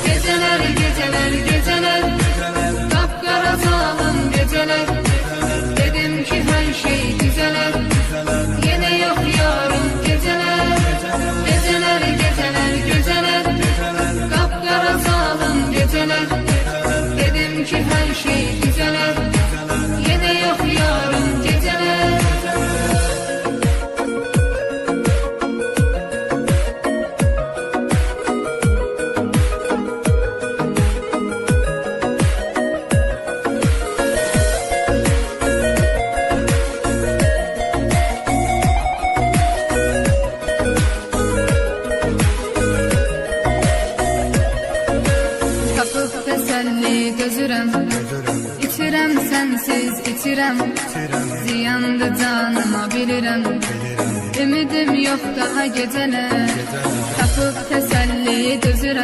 Geceler, geceler, geceler, kapkara zalim geceler. Dedim ki her şey düzeler, yine yok yarın geceler. Geceler, geceler, geceler, kapkara zalim geceler. Dedim ki her şey düzeler, yine yok yarın geceler. Tapıp teselli gözürem, İçirem sensiz içirem, ziyandı canıma bilirem. Ümidim yok daha geceler, tapıp teselli gözürem.